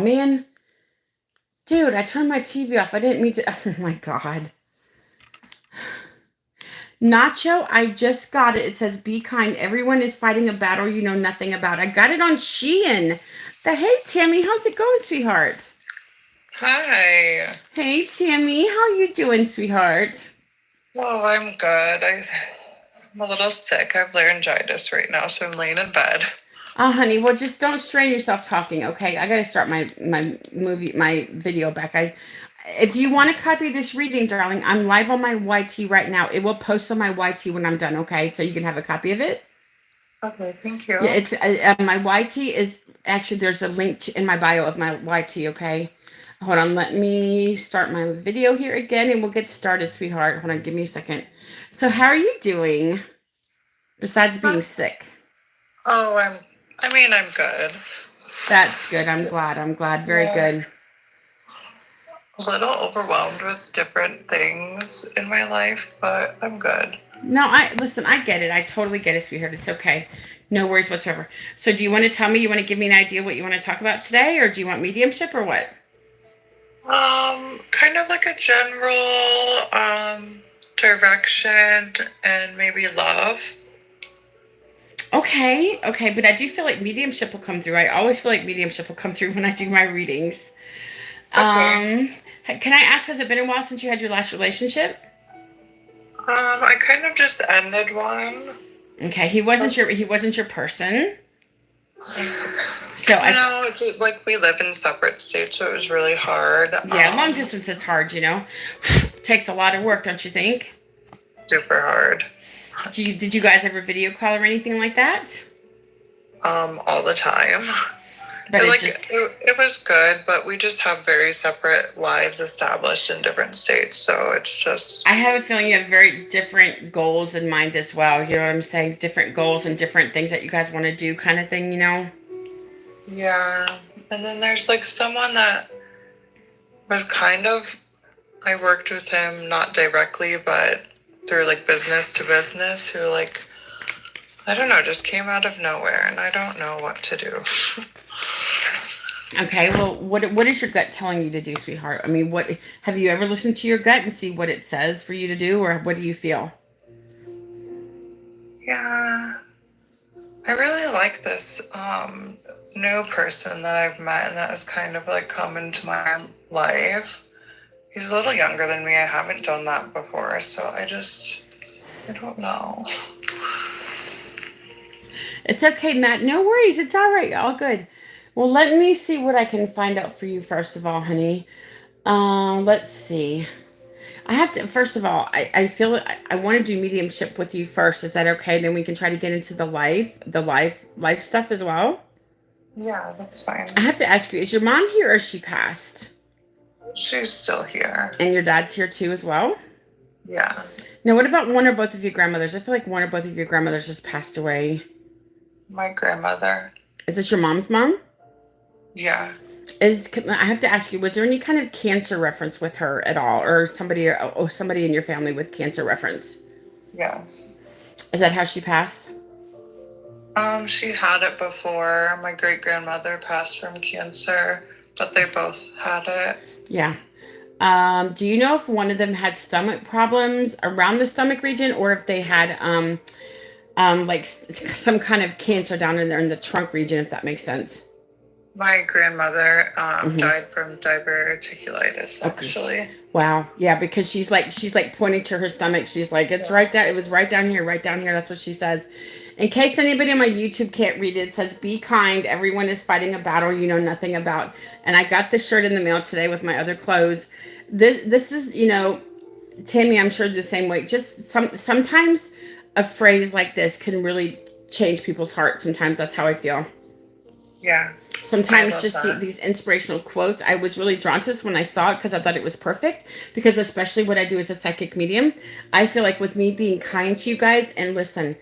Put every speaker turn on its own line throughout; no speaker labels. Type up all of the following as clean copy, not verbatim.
Man, dude, I turned my TV off. I didn't mean to. Oh my God. Nacho, I just got it. It says, be kind. Everyone is fighting a battle you know nothing about. I got it on Shein. Hey, Tammy, how's it going, sweetheart?
Hi.
Hey, Tammy, how you doing, sweetheart?
Well, I'm good. I'm a little sick. I have laryngitis right now, so I'm laying in bed.
Oh, honey, well, just don't strain yourself talking, okay? I gotta start my video back. If you want to copy this reading, darling, I'm live on my YT right now. It will post on my YT when I'm done, okay? So you can have a copy of it.
Okay, thank
Yeah,
you.
it's my YT is actually there's a link in my bio of my YT, okay? Hold on, let me start my video here again, and we'll get started, sweetheart. Hold on, give me a second. So, how are you doing besides being
Huh?
sick?
Oh, I'm good.
That's good. I'm glad. I'm glad. Very
Yeah.
good.
A little overwhelmed with different things in my life, but I'm good.
No, I listen, I get it. I totally get it, sweetheart. It's okay. No worries whatsoever. So do you want to tell me, you want to give me an idea what you want to talk about today, or do you want mediumship or what?
Kind of like a general direction and maybe love.
Okay, okay, but I do feel like mediumship will come through. I always feel like mediumship will come through when I do my readings.
Okay.
Can I ask, has it been a while since you had your last relationship?
I kind of just ended one.
Okay, he wasn't your person. So I
No, like we live in separate states, so it was really hard.
yeah, long distance is hard, you know. Takes a lot of work, don't you think?
Super hard.
Did you guys ever video call or anything like that?
All the time.
But
And
it
like
just
it was good, but we just have very separate lives established in different states, so it's just
I have a feeling you have very different goals in mind as well. You know what I'm saying? Different goals and different things that you guys want to do, kind of thing, you know?
yeah. And then there's like someone that was kind of I worked with him not directly, but through like business to business who like I don't know, just came out of nowhere and I don't know what to do.
Okay, well, what is your gut telling you to do, sweetheart? I mean, what have you ever listened to your gut and see what it says for you to do, or what do you feel?
Yeah. I really like this new person that I've met and that has kind of like come into my life. He's a little younger than me. I haven't done that before, so I don't know.
It's okay, Matt. No worries. It's all right. All good. Well, let me see what I can find out for you first of all, honey. Let's see. I have to, first of all, I feel I want to do mediumship with you first. Is that okay? Then we can try to get into the life stuff as well.
Yeah, that's
I
fine.
have to ask you, is your mom here or is she passed?
She's still here.
And your dad's here too as well?
Yeah.
Now, what about one or both of your grandmothers? I feel like one or both of your grandmothers just passed away.
My grandmother.
Is this your mom's mom?
Yeah.
I have to ask you, was there any kind of cancer reference with her at all, or somebody in your family with cancer reference?
Yes.
Is that how she passed?
She had it before. My great grandmother passed from cancer, but they both had it.
Yeah. Do you know if one of them had stomach problems around the stomach region, or if they had like some kind of cancer down in there in the trunk region, if that makes sense?
My grandmother
Hmm.
died from diverticulitis,
Okay.
actually.
Wow. Yeah, because she's like pointing to her stomach. She's like, it's
Yeah.
right there. It was right down here, right down here. That's what she says. In case anybody on my YouTube can't read it, it says, "Be kind. Everyone is fighting a battle you know nothing about." And I got this shirt in the mail today with my other clothes. This is, Tammy, I'm sure the same way. Just sometimes a phrase like this can really change people's hearts. Sometimes that's how I feel.
Yeah. I
Sometimes
love
just
that.
these inspirational quotes. I was really drawn to this when I saw it because I thought it was perfect. Because especially what I do as a psychic medium, I feel like with me being kind to you guys, and listen,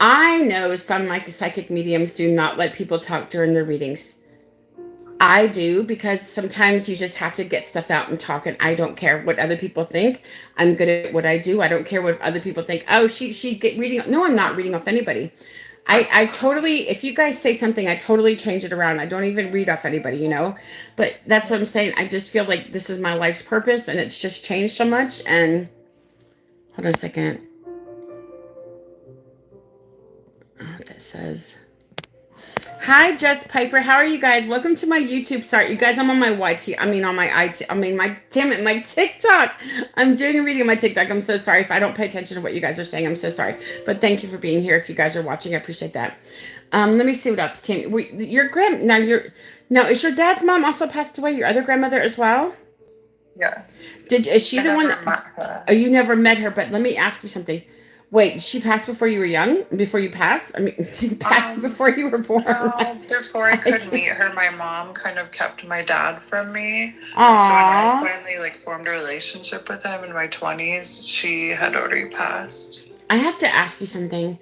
I know some like psychic mediums do not let people talk during their readings. I do because sometimes you just have to get stuff out and talk, and I don't care what other people think. I'm good at what I do. I don't care what other people think. Oh, she get reading. No, I'm not reading off anybody. I totally, if you guys say something, I totally change it around. I don't even read off anybody, you know? But that's what I'm saying. I just feel like this is my life's purpose and it's just changed so much. And hold on a second. What that says. Hi, Jess Piper. How are you guys? Welcome to my YouTube. Sorry, you guys, I'm on my YT. I mean, on my IT. I mean, damn it, my TikTok. I'm doing a reading on my TikTok. I'm so sorry if I don't pay attention to what you guys are saying. I'm so sorry. But thank you for being here. If you guys are watching, I appreciate that. Let me see what else, Tammy. Now is your dad's mom also passed away? Your other grandmother as well?
Yes.
Is she
I
the one
never
that?
met her.
Oh, you never met her. But let me ask you something. Wait, did she pass before you were young? Before you passed? I mean, before you were born?
No, before I could meet her, my mom kind of kept my dad from me.
Aww.
So when I finally like formed a relationship with him in my 20s, she had already passed.
I have to ask you something.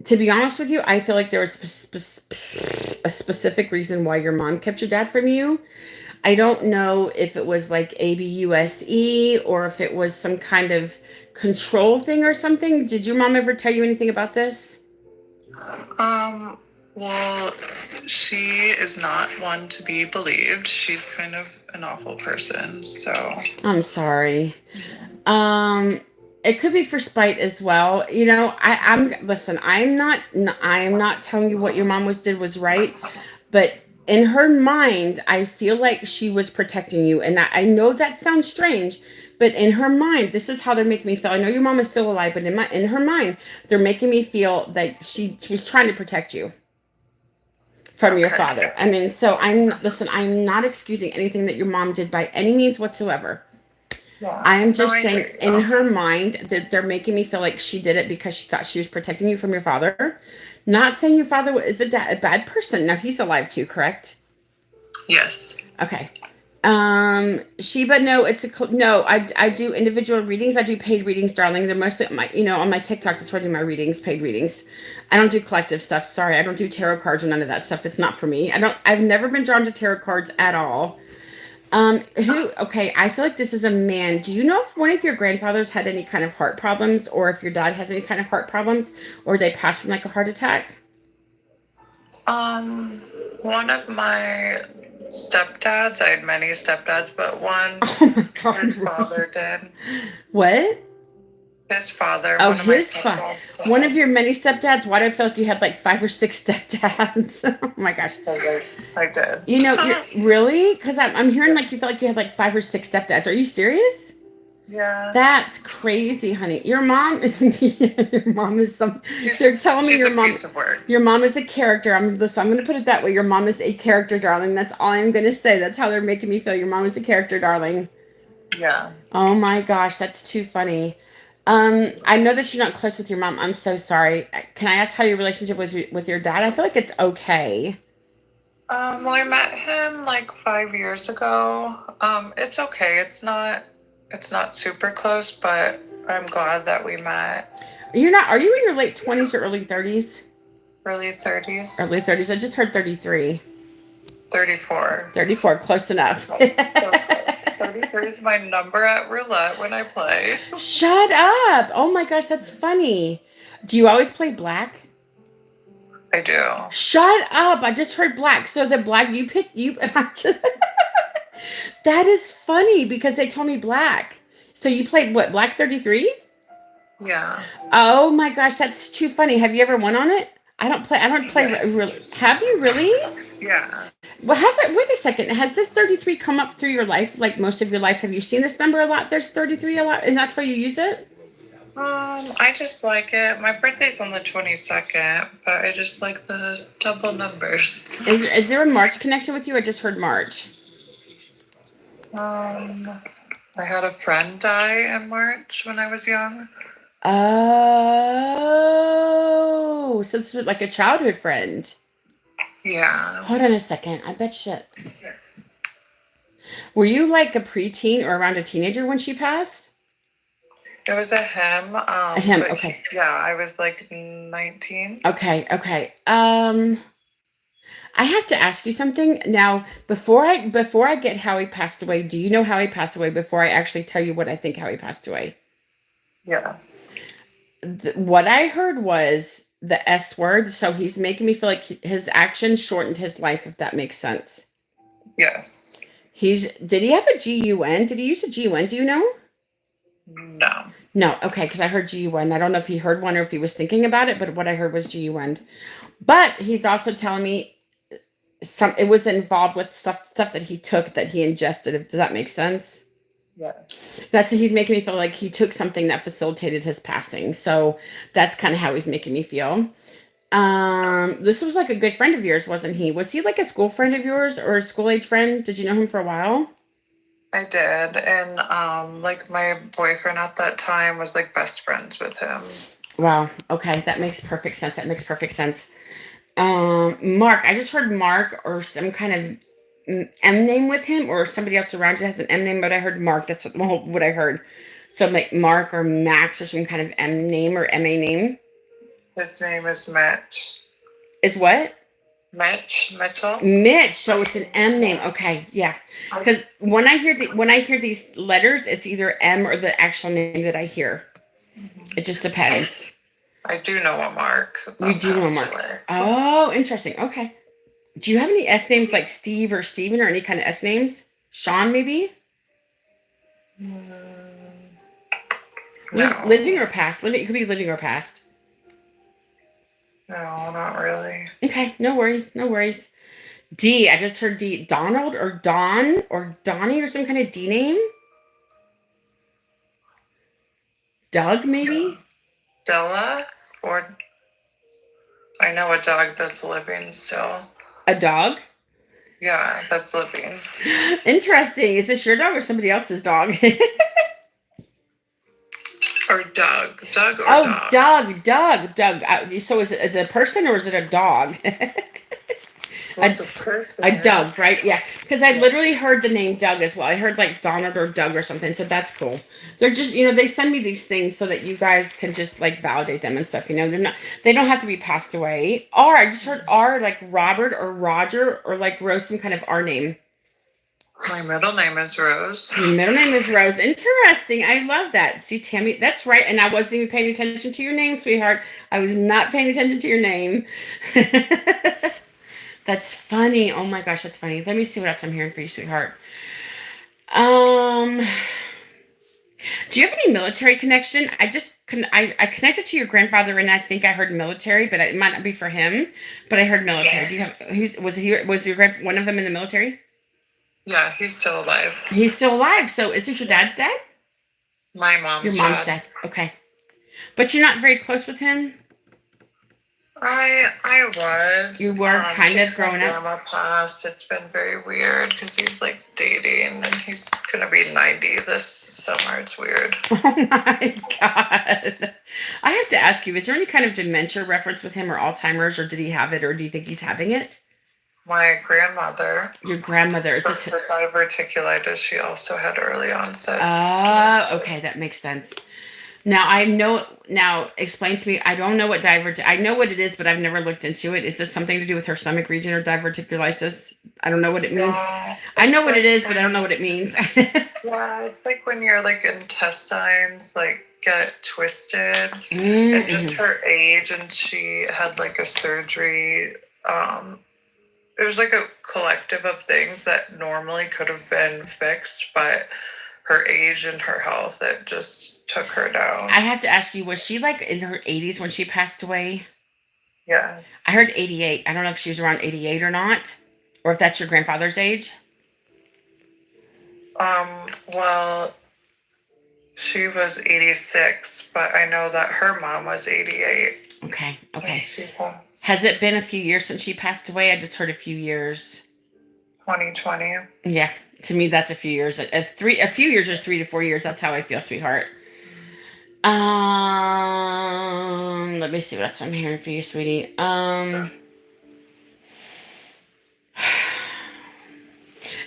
To be honest with you, I feel like there was a specific reason why your mom kept your dad from you. I don't know if it was like ABUSE or if it was some kind of control thing or something. Did your mom ever tell you anything about this?
Well, she is not one to be believed. She's kind of an awful person, so.
I'm sorry. It could be for spite as well. You know, listen, I am not telling you what your mom did was right, but in her mind, I feel like she was protecting you. And I know that sounds strange, but in her mind, this is how they're making me feel. I know your mom is still alive, but in her mind, they're making me feel that she was trying to protect you from your father. I mean, so I'm not excusing anything that your mom did by any means whatsoever.
Yeah.
I am just saying in her mind that they're making me feel like she did it because she thought she was protecting you from your father. Not saying your father is a bad person. Now he's alive too, correct?
Yes.
Okay. Sheba, no, I do individual readings. I do paid readings, darling. They're mostly on my TikTok. That's where I do my readings, paid readings. I don't do collective stuff. Sorry, I don't do tarot cards or none of that stuff. It's not for me. I've never been drawn to tarot cards at all. Okay, I feel like this is a man. Do you know if one of your grandfathers had any kind of heart problems or if your dad has any kind of heart problems or they passed from like a heart attack?
One of my stepdads, I had many stepdads, but one,
oh my God,
his father did.
What?
His father.
Oh, his father. One of your many stepdads? Why do I feel like you had like 5 or 6 stepdads? Oh my gosh.
I did.
You know, really? Because I'm hearing like you felt like you had like 5 or 6 stepdads. Are you serious?
Yeah.
That's crazy, honey. Your mom is they're telling me your mom. Your mom is a character. I'm going to put it that way. Your mom is a character, darling. That's all I'm going to say. That's how they're making me feel. Your mom is a character, darling.
Yeah.
Oh my gosh, that's too funny. I know that you're not close with your mom. I'm so sorry. Can I ask how your relationship was with your dad? I feel like it's okay.
Well, I met him like 5 years ago. It's okay. It's not super close, but I'm glad that we met.
Are you in your late 20s or early 30s?
Early 30s.
Early 30s. I just heard 33.
34.
34, close enough.
33 is my number at roulette when I play.
Shut up. Oh my gosh, that's funny. Do you always play black?
I do.
Shut up. I just heard black. So the black you picked that is funny because they told me black. So you played what, black 33?
Yeah.
Oh my gosh, that's too funny. Have you ever won on it? I don't play
Yes.
really. Have you really?
Yeah.
Well, wait a second. Has this 33 come up through your life, like most of your life? Have you seen this number a lot? There's 33 a lot, and that's why you use it?
I just like it. My birthday's on the 22nd, but I just like the double numbers.
Is there a March connection with you? I just heard March.
I had a friend die in March when I was young.
Oh, so this was like a childhood friend.
Yeah.
Hold on a second. I bet shit. Were you like a preteen or around a teenager when she passed?
It was a him.
A him, okay.
Yeah, I was like 19.
Okay. I have to ask you something. Now, before I get how he passed away, do you know how he passed away before I actually tell you what I think how he passed away?
Yes.
What I heard was the S word. So he's making me feel like his actions shortened his life, if that makes sense.
Yes.
Did he have a GUN? Did he use a GUN? Do you know?
No.
No. Okay, because I heard GUN. I don't know if he heard one or if he was thinking about it, but what I heard was GUN. But he's also telling me it was involved with stuff that he took that he ingested. Does that make sense?
Yes.
That's what he's making me feel like he took something that facilitated his passing. So that's kind of how he's making me feel. This was like a good friend of yours, wasn't he? Was he like a school friend of yours or a school age friend? Did you know him for a while?
I did, and like my boyfriend at that time was like best friends with him.
Wow. Okay, that makes perfect sense. That makes perfect sense. Mark. I just heard Mark or some kind of M name with him, or somebody else around you has an M name, but I heard Mark. That's what I heard. So like Mark or Max or some kind of M name or MA name.
His name is Mitch.
Is what?
Mitchell.
Mitch. So it's an M name. Okay, yeah. Because when I hear these letters, it's either M or the actual name that I hear. It just depends.
I do know a Mark.
You do know Mark. Away. Oh, interesting. Okay. Do you have any S names like Steve or Steven or any kind of S names? Sean, maybe?
No.
Living or past? Living. It could be living or past.
No, not really.
Okay, no worries. No worries. D. I just heard D. Donald or Don or Donnie or some kind of D name? Doug, maybe?
Della? Or I know a dog that's living still.
A dog?
Yeah, that's living.
Interesting. Is this your dog or somebody else's dog?
Or Doug. Doug or
oh,
dog?
Doug. So is it a person or is it a dog?
Well, it's a person.
A Doug, right? Yeah. Because I literally heard the name Doug as well. I heard like Donald or Doug or something. So that's cool. They're just, they send me these things so that you guys can just like validate them and stuff. They don't have to be passed away. R, I just heard R like Robert or Roger or like Rose, some kind of R name.
My middle name is Rose.
Your middle name is Rose. Interesting. I love that. See, Tammy, that's right. And I wasn't even paying attention to your name, sweetheart. I was not paying attention to your name. That's funny. Oh my gosh, that's funny. Let me see what else I'm hearing for you, sweetheart. Do you have any military connection? I connected to your grandfather, and I think I heard military, but it might not be for him. But I heard military.
Yes.
Do you have? Was your one of them in the military?
Yeah, he's still alive.
He's still alive. So is this your dad's dad?
My mom's
your mom's dad. Okay, but you're not very close with him.
I was.
You were kind of growing up.
Grandma passed. It's been very weird because he's like dating and he's gonna be 90 this summer. It's weird.
Oh my god! I have to ask you: is there any kind of dementia reference with him, or Alzheimer's, or did he have it, or do you think he's having it?
My grandmother.
Your grandmother is this
diverticulitis? She also had early onset.
Okay, that makes sense. Now explain to me. I don't know what I know what it is, but I've never looked into it. Is this something to do with her stomach region or diverticulitis? I don't know what it means. I know what it is, but I don't know what it means.
Yeah, it's like when your like intestines like get twisted, and just her age, and she had like a surgery. It was like a collective of things that normally could have been fixed, but her age and her health, it just took her down.
I have to ask you, was she like in her 80s when she passed away?
Yes.
I heard 88. I don't know if she was around 88 or not, or if that's your grandfather's age.
Well, she was 86, but I know that her mom was 88.
Okay.
She passed.
Has it been a few years since she passed away? I just heard a few years.
2020.
Yeah, to me that's a few years. A few years is 3 to 4 years. That's how I feel, sweetheart. Let me see what else I'm hearing for you, sweetie. Do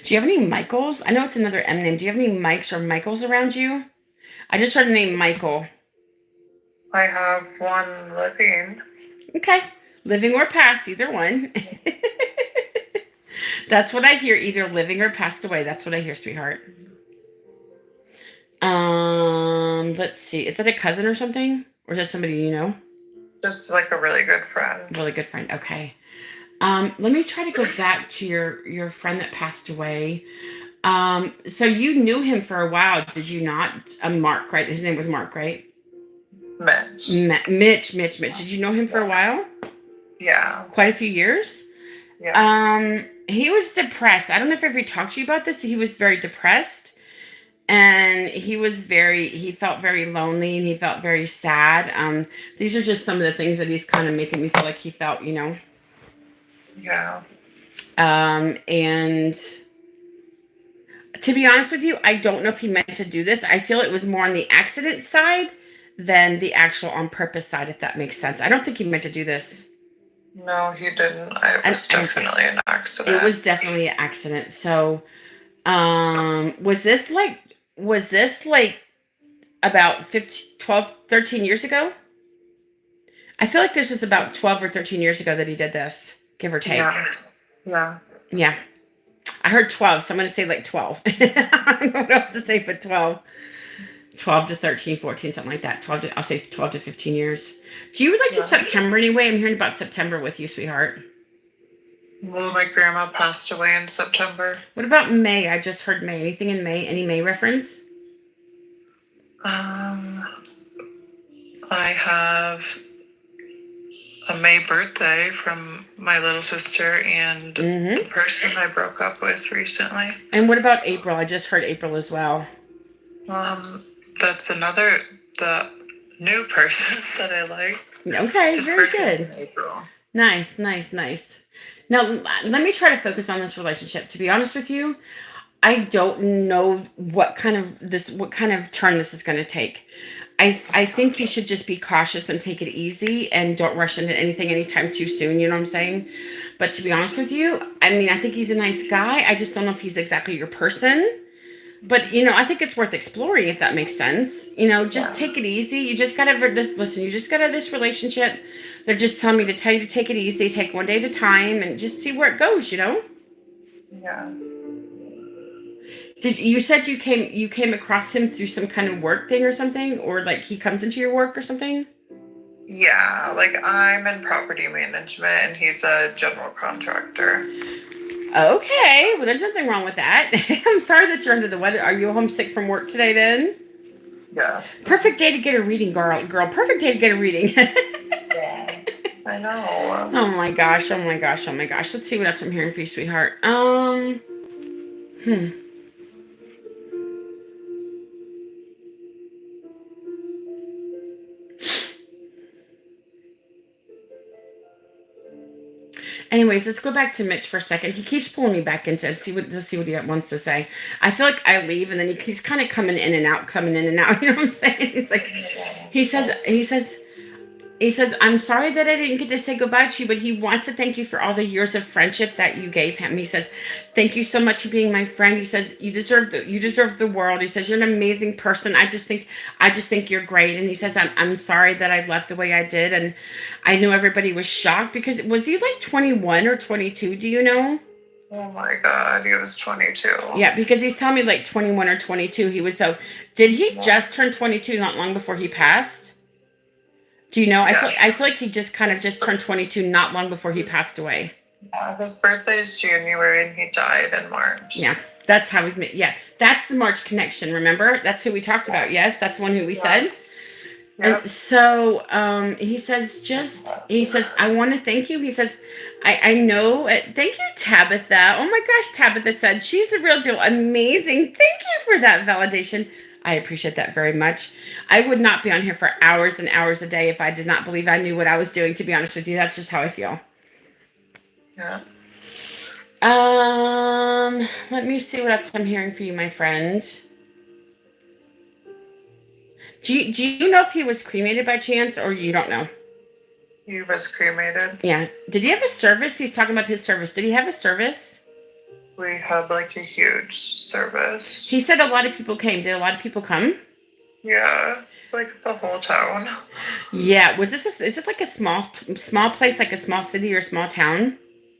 you have any Michaels? I know it's another M name. Do you have any Mikes or Michaels around you? I just heard the name Michael.
I have one living.
Okay. Living or passed, either one. That's what I hear, either living or passed away. That's what I hear, sweetheart. Let's see. Is that a cousin or something? Or is that somebody you know?
Just like a really good friend.
Really good friend. Okay. Let me try to go back to your friend that passed away. So you knew him for a while, did you not? Mark, right? His name was Mark, right?
Mitch.
Mitch. Did you know him for a while?
Yeah.
Quite a few years?
Yeah.
He was depressed. I don't know if I ever talked to you about this. He was very depressed, and he felt very lonely, and he felt very sad. These are just some of the things that he's kind of making me feel like he felt,
Yeah.
And to be honest with you, I don't know if he meant to do this. I feel it was more on the accident side than the actual on purpose side, if that makes sense. I don't think he meant to do this.
No, he didn't. It was definitely an accident.
It was definitely an accident. So, was this like about 15, 12, 13 years ago? I feel like this was about 12 or 13 years ago that he did this, give or take.
Yeah.
Yeah. I heard 12, so I'm going to say like 12. I don't know what else to say but 12. 12 to 13, 14, something like that. I'll say 12 to 15 years. Do you relate to September anyway? I'm hearing about September with you, sweetheart.
Well, my grandma passed away in September.
What about May? I just heard May. Anything in May? Any May reference?
I have a May birthday from my little sister and the person I broke up with recently.
And what about April? I just heard April as well.
That's the new person that I like.
Okay, very good.
In April.
Nice. Now, let me try to focus on this relationship. To be honest with you, I don't know what kind of turn this is going to take. I think you should just be cautious and take it easy and don't rush into anything anytime too soon. You know what I'm saying? But to be honest with you, I mean, I think he's a nice guy. I just don't know if he's exactly your person. But, I think it's worth exploring, if that makes sense. Just take it easy. You just got to listen. You just got to this relationship. They're just telling me to tell you to take it easy, take one day at a time, and just see where it goes,
Yeah.
You said you came across him through some kind of work thing or something, or like he comes into your work or something?
Yeah, like I'm in property management and he's a general contractor.
Okay, well, there's nothing wrong with that. I'm sorry that you're under the weather. Are you homesick from work today then?
Yes.
Perfect day to get a reading, girl. Perfect day to get a reading.
Yeah, I know.
Oh my gosh. Let's see what else I'm hearing for you, sweetheart. Anyways, let's go back to Mitch for a second. He keeps pulling me back into it. Let's see what he wants to say. I feel like I leave and then he's kind of coming in and out. You know what I'm saying? It's like he says, I'm sorry that I didn't get to say goodbye to you, but he wants to thank you for all the years of friendship that you gave him. He says, thank you so much for being my friend. He says, you deserve the world. He says, you're an amazing person. I just think you're great. And he says, I'm sorry that I left the way I did. And I knew everybody was shocked because was he like 21 or 22? Do you know?
Oh my God, he was 22.
Yeah, because he's telling me like 21 or 22. Did he just turn 22 not long before he passed? Do you know? Yes. I feel like he just turned 22 not long before he passed away.
Yeah, his birthday is January and he died in March.
Yeah, that's how he's made. Yeah, that's the March connection. Remember? That's who we talked about. Yes, that's one who we said. Yep. And so he says, I want to thank you. He says, I know. Thank you, Tabitha. Oh my gosh, Tabitha said, she's the real deal. Amazing. Thank you for that validation. I appreciate that very much. I would not be on here for hours and hours a day if I did not believe I knew what I was doing, to be honest with you. That's just how I feel.
Yeah.
Let me see what else I'm hearing for you, my friend. Do you know if he was cremated by chance, or you don't know?
He was cremated.
Yeah. Did he have a service? He's talking about his service. Did he have a service?
We had like a huge service.
He said a lot of people came. Did a lot of people come?
Yeah, like the whole town.
Yeah. Is it like a small place, like a small city or a small town?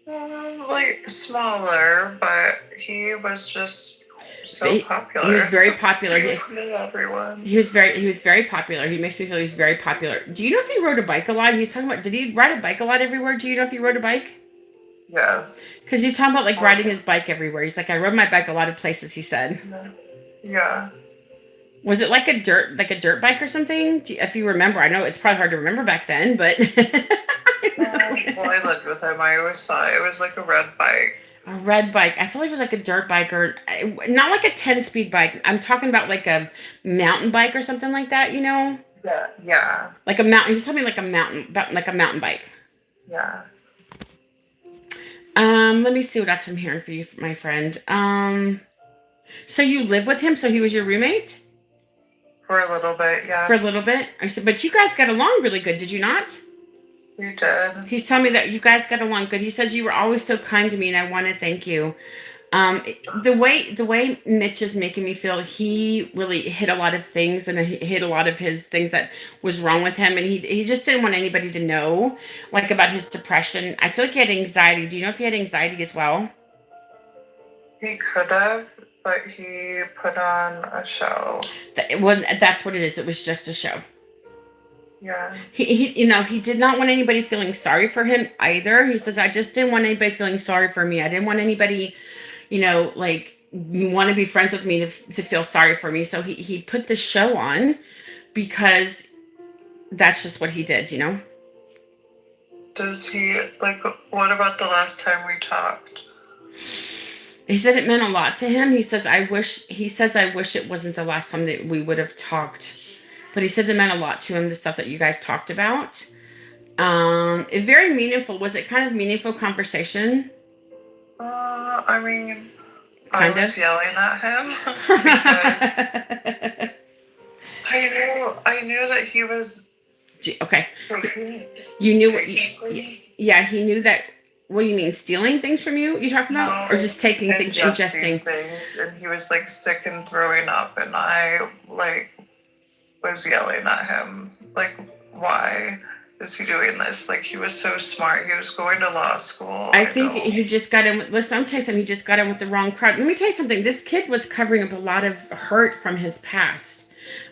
Like smaller, but he was just so popular.
He was very popular.
Everyone.
He was very popular. He makes me feel he's very popular. Do you know if he rode a bike a lot? He's talking about, did he ride a bike a lot everywhere? Do you know if he rode a bike?
Yes.
Because he's talking about like riding his bike everywhere. He's like, I rode my bike a lot of places, he said.
Yeah.
Was it like a dirt bike or something? If you remember, I know it's probably hard to remember back then, but
well, I lived with him. I always thought it was like a red bike.
A red bike. I feel like it was like a dirt bike or not like a 10-speed bike. I'm talking about like a mountain bike or something like that, you know?
Yeah. Yeah.
Like a mountain. He's telling me like a mountain bike.
Yeah.
Let me see what else I'm hearing for you, my friend. So you live with him? So he was your roommate?
For a little bit, yes.
For a little bit? I said, but you guys got along really good, did you not?
We did.
He's telling me that you guys got along good. He says you were always so kind to me, and I want to thank you. The way Mitch is making me feel, he really hid a lot of things, and he hid a lot of his things that was wrong with him, and he just didn't want anybody to know, like, about his depression. I feel like he had anxiety. Do you know if he had anxiety as well?
He could have, but he put on a show.
Well, that's what it is. It was just a show.
Yeah.
He did not want anybody feeling sorry for him either. He says, I just didn't want anybody feeling sorry for me. I didn't want anybody, like, want to be friends with me to feel sorry for me. So he put the show on because that's just what he did,
Does he, like, what about the last time we talked?
He said it meant a lot to him. He says, I wish it wasn't the last time that we would have talked. But he said it meant a lot to him, the stuff that you guys talked about. It's very meaningful. Was it kind of meaningful conversation?
I mean, I was yelling at him because I knew that he was.
Okay. You knew what? Yeah, he knew that. What do you mean, stealing things from you? You talking about, or just taking things, ingesting
things? And he was like sick and throwing up, and I was yelling at him, like, why is he doing this? Like, he was so smart. He was going to law school.
I think he just got in with, listen, I'm telling you something, he just got in with the wrong crowd. Let me tell you something. This kid was covering up a lot of hurt from his past.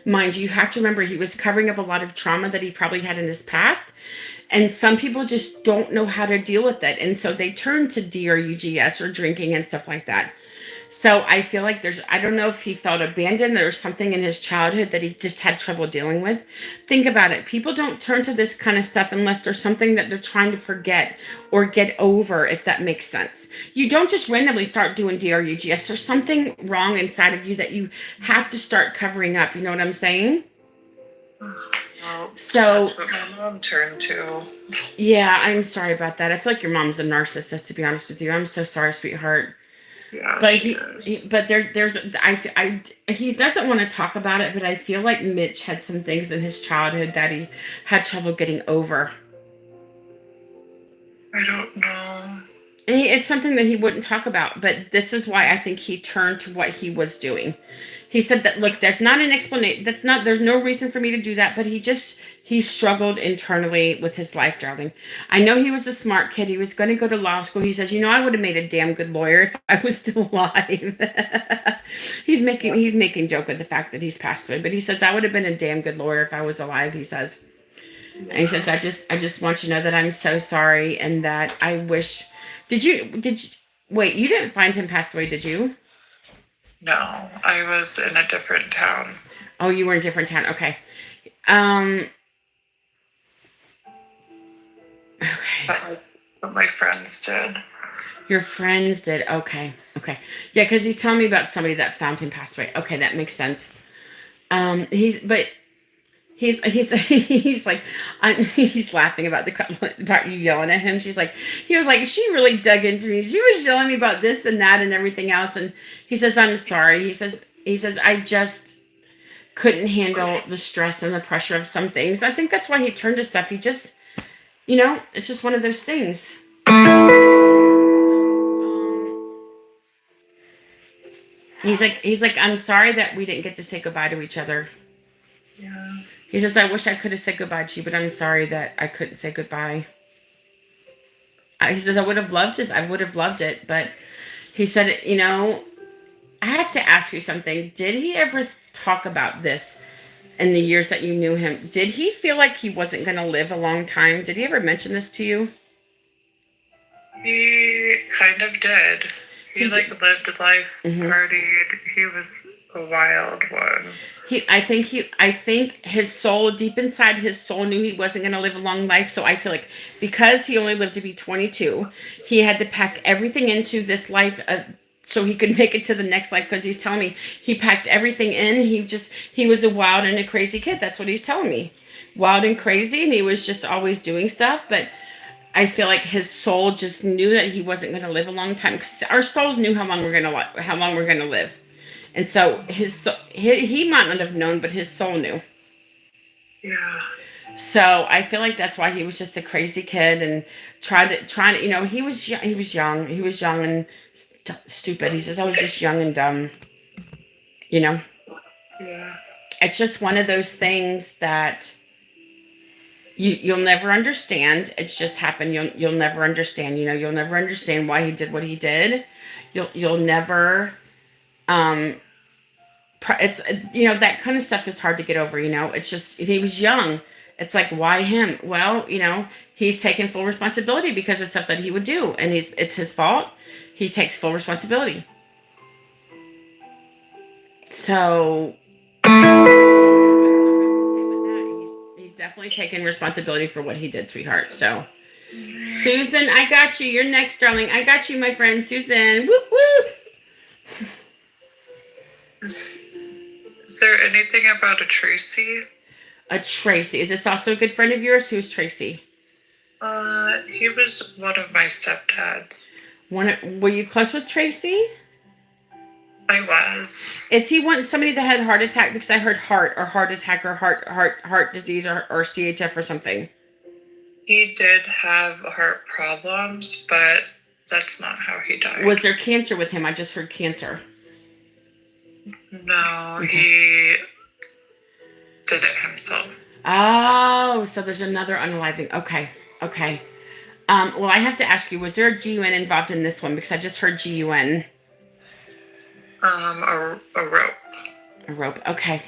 Mind you have to remember, he was covering up a lot of trauma that he probably had in his past. And some people just don't know how to deal with it. And so they turn to DRUGS or drinking and stuff like that. So I feel like I don't know if he felt abandoned or something in his childhood that he just had trouble dealing with. Think about it. People don't turn to this kind of stuff unless there's something that they're trying to forget or get over, if that makes sense. You don't just randomly start doing DRUGS. There's something wrong inside of you that you have to start covering up. You know what I'm saying? So
that's what my mom turned to.
Yeah, I'm sorry about that. I feel like your mom's a narcissist, to be honest with you. I'm so sorry, sweetheart.
Yeah,
but he doesn't want to talk about it, but I feel like Mitch had some things in his childhood that he had trouble getting over.
I don't know.
And it's something that he wouldn't talk about, but this is why I think he turned to what he was doing. He said that, look, there's not an explanation. There's no reason for me to do that, but he struggled internally with his life, darling. I know he was a smart kid. He was going to go to law school. He says, I would have made a damn good lawyer if I was still alive. He's making joke with the fact that he's passed away, but he says, I would have been a damn good lawyer if I was alive, he says. And he says, I just want you to know that I'm so sorry and that I wish. Wait, you didn't find him passed away, did you?
No, I was in a different town.
Oh, you were in a different town. Okay.
Okay. But my friends did.
Your friends did. Okay. Yeah, because he's telling me about somebody that found him passed away. Okay, that makes sense. He's like, he's laughing about you yelling at him. He was like, she really dug into me. She was yelling me about this and that and everything else. And he says, I'm sorry. He says, I just couldn't handle the stress and the pressure of some things. I think that's why he turned to stuff. He just, it's just one of those things. He's like, I'm sorry that we didn't get to say goodbye to each other.
Yeah.
He says, I wish I could have said goodbye to you, but I'm sorry that I couldn't say goodbye. He says, I would have loved it, but he said, I have have to ask you something. Did he ever talk about this in the years that you knew him? Did he feel like he wasn't going to live a long time? Did he ever mention this to you?
He kind of did. He lived life, partied. He was a wild one.
I think his soul, deep inside his soul, knew he wasn't going to live a long life. So I feel like because he only lived to be 22, he had to pack everything into this life so he could make it to the next life. Because he's telling me he packed everything in. He was a wild and a crazy kid. That's what he's telling me. Wild and crazy, and he was just always doing stuff. But I feel like his soul just knew that he wasn't going to live a long time. Because our souls knew how long we're going to live. And so he might not have known, but his soul knew.
Yeah.
So I feel like that's why he was just a crazy kid and trying to, he was young and stupid. He says I was just young and dumb.
Yeah.
It's just one of those things that you'll never understand. It's just happened. You'll never understand. You'll never understand why he did what he did. You'll never. It's that kind of stuff is hard to get over. It's just he was young. It's like, why him? Well, he's taken full responsibility because of stuff that he would do, and it's his fault. He takes full responsibility. So he's definitely taken responsibility for what he did, sweetheart. So Susan, I got you. You're next, darling. I got you, my friend Susan. Whoop whoop.
Is there anything about a Tracy?
A Tracy. Is this also a good friend of yours? Who's Tracy?
He was one of my stepdads.
Were you close with Tracy?
I was.
Is he somebody that had a heart attack? Because I heard heart attack or heart disease or CHF or something.
He did have heart problems, but that's not how he died.
Was there cancer with him? I just heard cancer.
No, okay. He did it himself.
Oh, so there's another unaliving. Okay. Well, I have to ask you, was there a GUN involved in this one? Because I just heard GUN.
A rope.
A rope. Okay.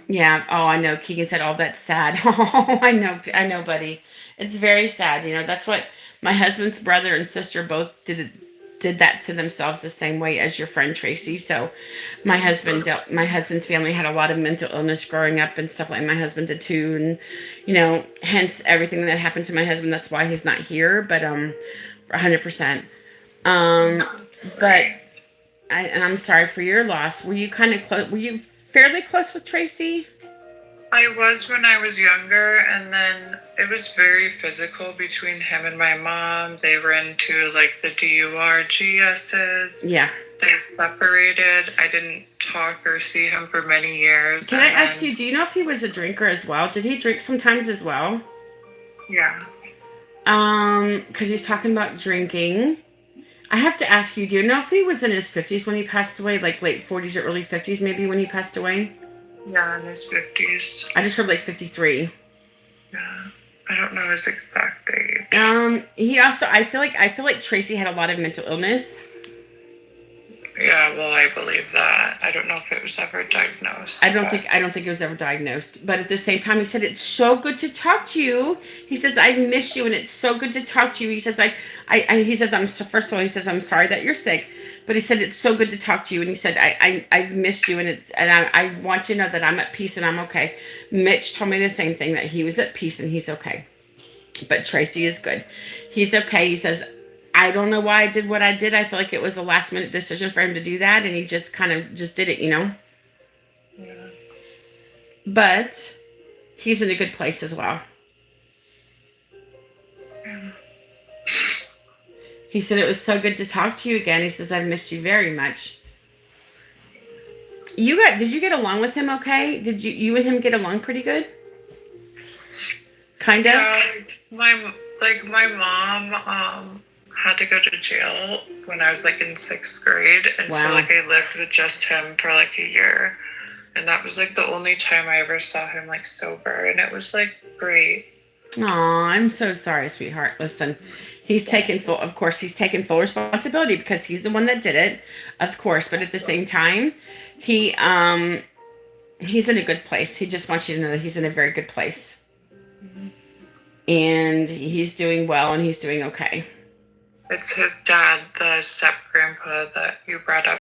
Yeah. Oh, I know. Keegan said, "Oh, that's sad." Oh, I know, buddy. It's very sad. That's what my husband's brother and sister both did that to themselves the same way as your friend Tracy. So my husband's family had a lot of mental illness growing up and stuff like my husband did too. And, hence everything that happened to my husband. That's why he's not here, but, 100%. But I'm sorry for your loss. Were you kind of close? Were you fairly close with Tracy?
I was when I was younger, and then it was very physical between him and my mom. They were into the DURGSs.
Yeah.
They separated. I didn't talk or see him for many years.
Can I ask you, do you know if he was a drinker as well? Did he drink sometimes as well?
Yeah.
Because he's talking about drinking. I have to ask you, do you know if he was in his 50s when he passed away? Like late 40s or early 50s maybe when he passed away?
Yeah, in his 50s.
I just heard 53.
Yeah. I don't know his exact age.
He also, I feel like Tracy had a lot of mental illness.
Yeah, well, I believe that. I don't know if it was ever diagnosed.
I don't think it was ever diagnosed. But at the same time, he said, it's so good to talk to you. He says, I miss you, and it's so good to talk to you. He says, first of all, he says, I'm sorry that you're sick. But he said, it's so good to talk to you. And he said, I've missed you, and I want you to know that I'm at peace and I'm okay. Mitch told me the same thing, that he was at peace and he's okay. But Tracy is good. He's okay. He says, I don't know why I did what I did. I feel like it was a last minute decision for him to do that. And he just kind of just did it,
Yeah.
But he's in a good place as well.
Yeah.
He said, it was so good to talk to you again. He says, I've missed you very much. Did you get along with him okay? Did you and him get along pretty good? Kind of?
Yeah, my mom had to go to jail when I was in 6th grade. And
wow.
So I lived with just him for a year. And that was the only time I ever saw him sober. And it was great.
Aw, I'm so sorry, sweetheart. Listen, He's taken full, of course, he's taken full responsibility because he's the one that did it, of course. But at the same time, he he's in a good place. He just wants you to know that he's in a very good place, and he's doing well, and he's doing okay.
It's his dad, the step grandpa that you brought up